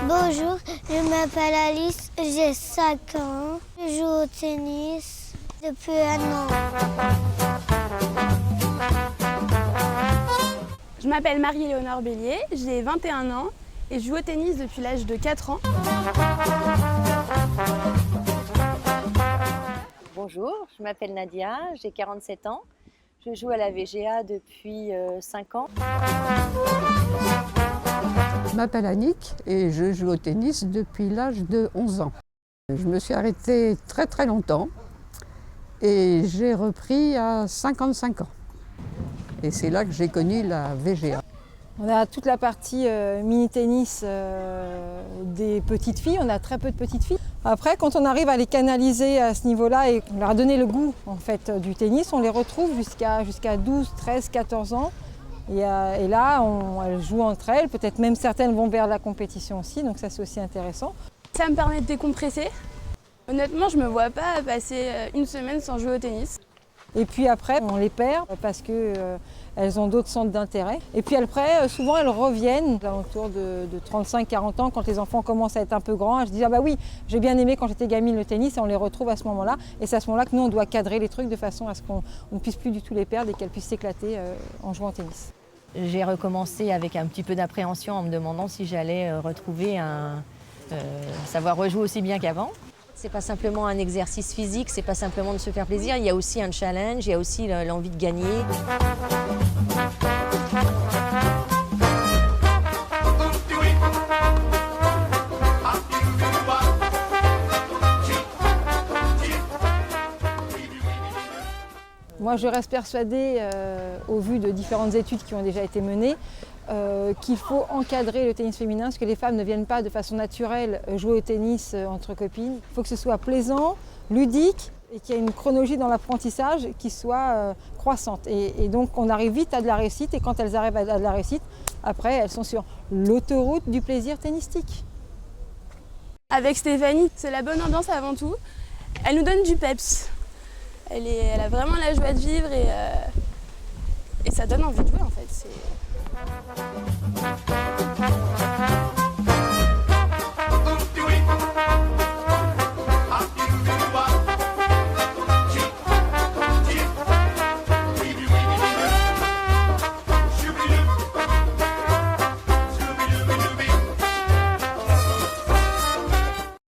Bonjour, je m'appelle Alice, j'ai 5 ans. Je joue au tennis depuis 1 an. Je m'appelle Marie-Léonore Bélier, j'ai 21 ans et je joue au tennis depuis l'âge de 4 ans. Bonjour, je m'appelle Nadia, j'ai 47 ans. Je joue à la VGA depuis 5 ans. Je m'appelle Annick et je joue au tennis depuis l'âge de 11 ans. Je me suis arrêtée très très longtemps et j'ai repris à 55 ans. Et c'est là que j'ai connu la VGA. On a toute la partie mini-tennis des petites filles, on a très peu de petites filles. Après, quand on arrive à les canaliser à ce niveau-là et on leur a donné le goût en fait, du tennis, on les retrouve jusqu'à 12, 13, 14 ans. Et là, elles jouent entre elles, peut-être même certaines vont vers la compétition aussi, donc ça c'est aussi intéressant. Ça me permet de décompresser. Honnêtement, je ne me vois pas passer une semaine sans jouer au tennis. Et puis après, on les perd parce qu'elles ont d'autres centres d'intérêt. Et puis après, souvent elles reviennent autour de 35-40 ans quand les enfants commencent à être un peu grands. Je dis ah bah oui, j'ai bien aimé quand j'étais gamine le tennis et on les retrouve à ce moment-là. Et c'est à ce moment-là que nous on doit cadrer les trucs de façon à ce qu'on ne puisse plus du tout les perdre et qu'elles puissent s'éclater en jouant au tennis. J'ai recommencé avec un petit peu d'appréhension en me demandant si j'allais retrouver savoir rejouer aussi bien qu'avant. C'est pas simplement un exercice physique, c'est pas simplement de se faire plaisir, il y a aussi un challenge, il y a aussi l'envie de gagner. Moi, je reste persuadée, au vu de différentes études qui ont déjà été menées, qu'il faut encadrer le tennis féminin, parce que les femmes ne viennent pas de façon naturelle jouer au tennis entre copines. Il faut que ce soit plaisant, ludique et qu'il y ait une chronologie dans l'apprentissage qui soit croissante. Et donc on arrive vite à de la réussite et quand elles arrivent à de la réussite, après elles sont sur l'autoroute du plaisir tennistique. Avec Stéphanie, c'est la bonne ambiance avant tout. Elle nous donne du peps. Elle a vraiment la joie de vivre et ça donne envie de jouer en fait.